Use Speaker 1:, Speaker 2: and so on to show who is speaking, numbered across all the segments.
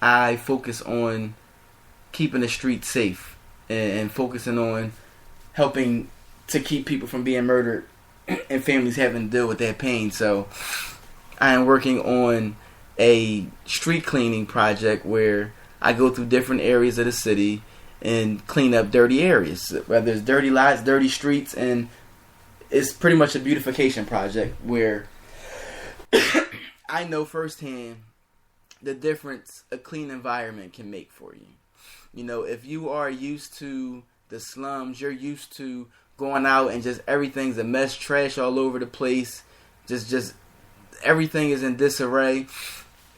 Speaker 1: I focus on keeping the streets safe and focusing on helping to keep people from being murdered and families having to deal with that pain. So I am working on a street cleaning project where I go through different areas of the city and clean up dirty areas, whether it's dirty lots, dirty streets, and it's pretty much a beautification project where I know firsthand the difference a clean environment can make for you. You know, if you are used to the slums, you're used to going out and just everything's a mess, trash all over the place, just everything is in disarray.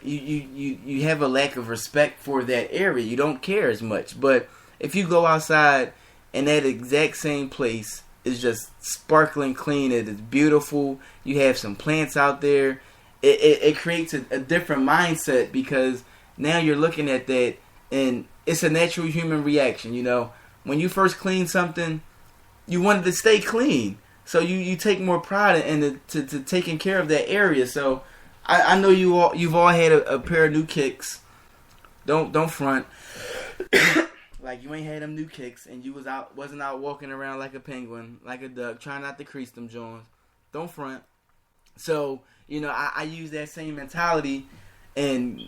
Speaker 1: You have a lack of respect for that area. You don't care as much. But if you go outside and that exact same place is just sparkling clean, it is beautiful, you have some plants out there, it creates a different mindset, because now you're looking at that and it's a natural human reaction. You know, when you first clean something, you want it to stay clean. So you take more pride in to taking care of that area. So I know you've all had a pair of new kicks. Don't front. Like you ain't had them new kicks and you wasn't out walking around like a penguin, like a duck, trying not to crease them joints. Don't front. So, you know, I use that same mentality, and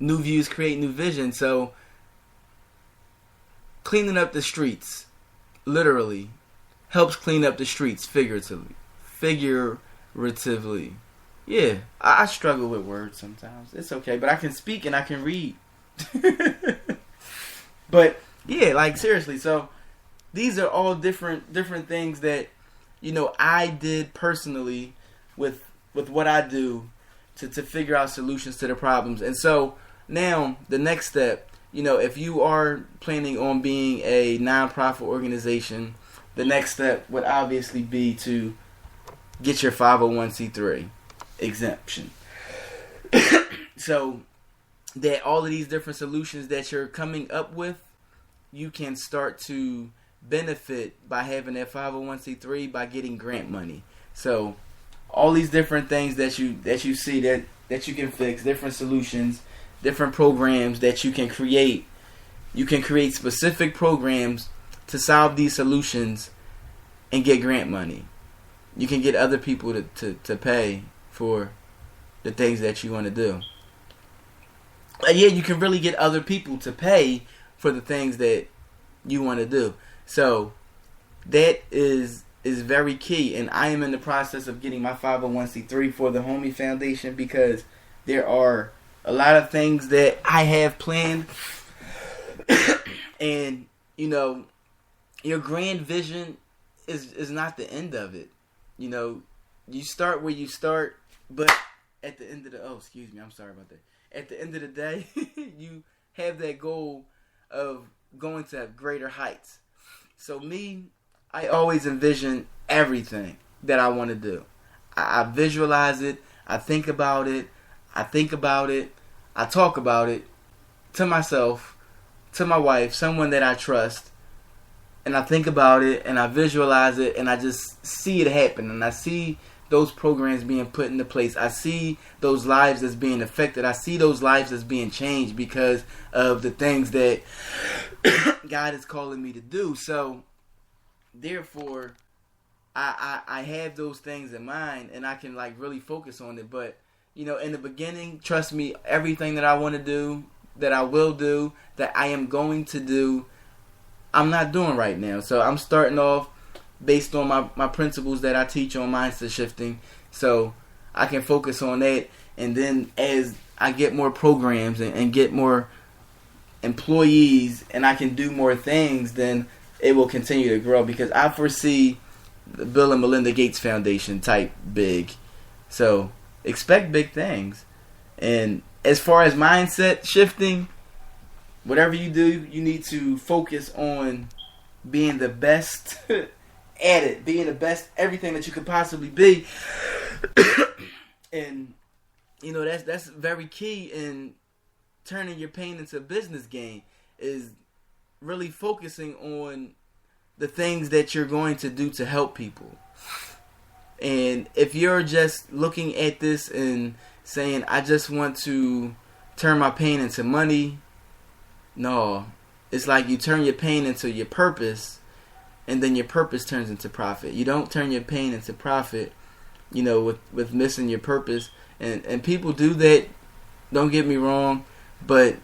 Speaker 1: new views create new vision. So cleaning up the streets, literally, helps clean up the streets figuratively. Yeah, I struggle with words sometimes. It's okay, but I can speak and I can read. But yeah, like seriously. So these are all different things that, you know, I did personally with what I do to figure out solutions to the problems. And so now the next step, you know, if you are planning on being a nonprofit organization, the next step would obviously be to get your 501c3 exemption. So that all of these different solutions that you're coming up with, you can start to benefit by having that 501c3 by getting grant money. So all these different things that you see that you can fix, different solutions, different programs that you can create. You can create specific programs to solve these solutions and get grant money. You can get other people to pay for the things that you want to do. Yeah, you can really get other people to pay for the things that you want to do. So that is very key. And I am in the process of getting my 501c3 for the Homie Foundation, because there are a lot of things that I have planned. And, you know, your grand vision is not the end of it. You know, you start where you start, but at the end of the... Oh, excuse me. I'm sorry about that. At the end of the day, you have that goal of going to greater heights. So me, I always envision everything that I want to do. I visualize it. I think about it. I talk about it to myself, to my wife, someone that I trust. And I think about it and I visualize it and I just see it happen. And I see those programs being put into place. I see those lives as being affected. I see those lives as being changed because of the things that God is calling me to do. So, therefore, I have those things in mind and I can like really focus on it. But, you know, in the beginning, trust me, everything that I want to do, that I will do, that I am going to do, I'm not doing right now. So I'm starting off based on my principles that I teach on mindset shifting, so I can focus on that. And then as I get more programs and get more employees and I can do more things, then it will continue to grow, because I foresee the Bill and Melinda Gates Foundation type big. So expect big things. And as far as mindset shifting, whatever you do, you need to focus on being the best at it, being the best everything that you could possibly be. And you know, that's very key in turning your pain into a business gain, is really focusing on the things that you're going to do to help people. And if you're just looking at this and saying, I just want to turn my pain into money. No, it's like you turn your pain into your purpose, and then your purpose turns into profit. You don't turn your pain into profit, with missing your purpose. And people do that. Don't get me wrong, but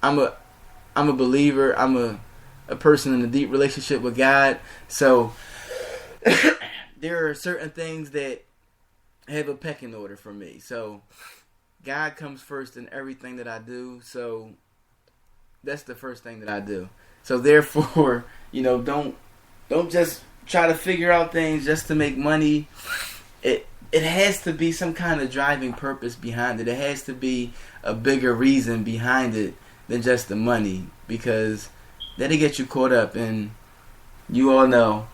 Speaker 1: I'm a believer. I'm a person in a deep relationship with God. So there are certain things that have a pecking order for me. So God comes first in everything that I do. So that's the first thing that I do. So therefore, don't just try to figure out things just to make money. It has to be some kind of driving purpose behind it. It has to be a bigger reason behind it than just the money, because that'll get you caught up. And we all know,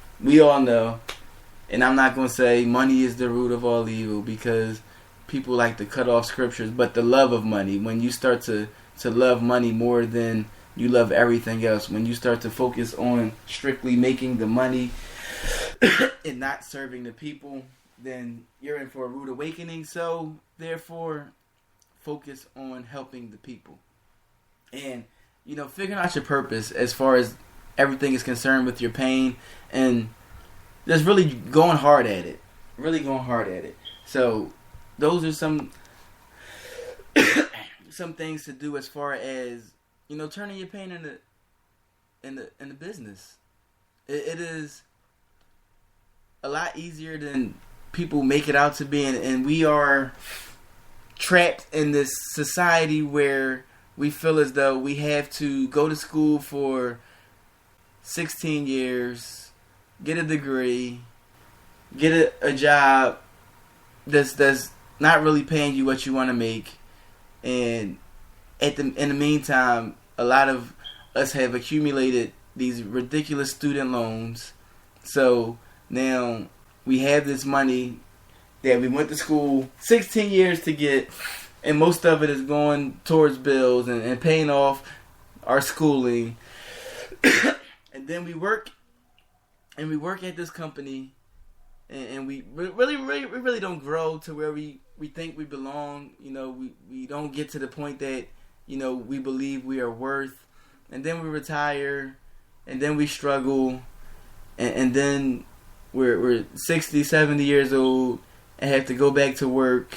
Speaker 1: and I'm not going to say money is the root of all evil, because people like to cut off scriptures, but the love of money, when you start to love money more than you love everything else, when you start to focus on strictly making the money and not serving the people, then you're in for a rude awakening. So therefore, focus on helping the people. And, figuring out your purpose as far as everything is concerned with your pain, and just really going hard at it. So those are some things to do as far as, turning your pain into business. It is a lot easier than people make it out to be, and we are trapped in this society where we feel as though we have to go to school for 16 years, get a degree, get a job that's not really paying you what you want to make, and in the meantime, a lot of us have accumulated these ridiculous student loans. So now we have this money that we went to school 16 years to get, and most of it is going towards bills and paying off our schooling. And then we work at this company, and we really don't grow to where we think we belong. We don't get to the point that we believe we are worth. And then we retire, and then we struggle, and then we're 60, 70 years old and have to go back to work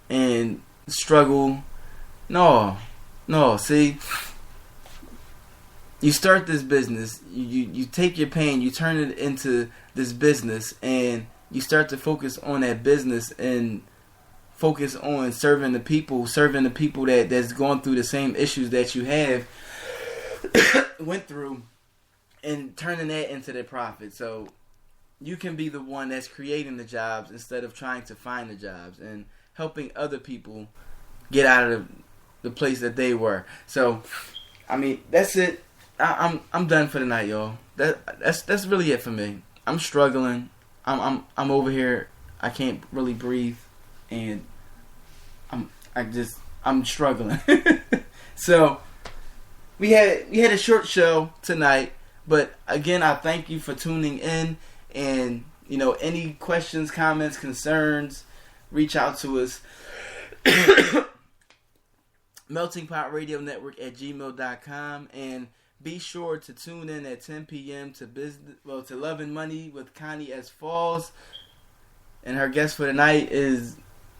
Speaker 1: and struggle. No, see, you start this business, you take your pain, you turn it into this business, and you start to focus on that business and focus on serving the people that's going through the same issues that you have went through, and turning that into their profit. So you can be the one that's creating the jobs instead of trying to find the jobs, and helping other people get out of the place that they were. So, that's it. I'm done for the night, y'all. That's really it for me. I'm struggling. I'm over here. I can't really breathe, and I'm struggling. So we had a short show tonight, but again, I thank you for tuning in. And any questions, comments, concerns, reach out to us. meltingpotradionetwork@gmail.com, and be sure to tune in at 10 p.m. to Love and Money with Connie S. Falls, and her guest for tonight is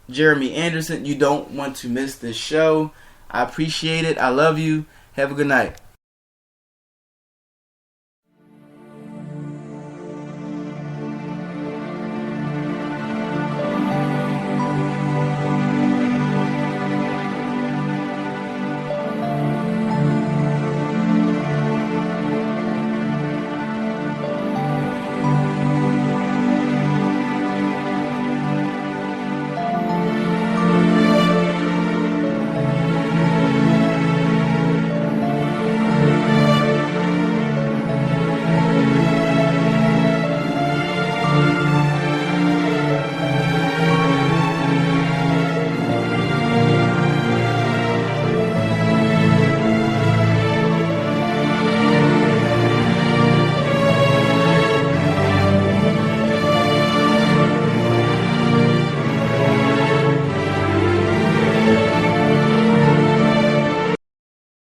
Speaker 1: Jeremy Anderson. You don't want to miss this show. I appreciate it. I love you. Have a good night.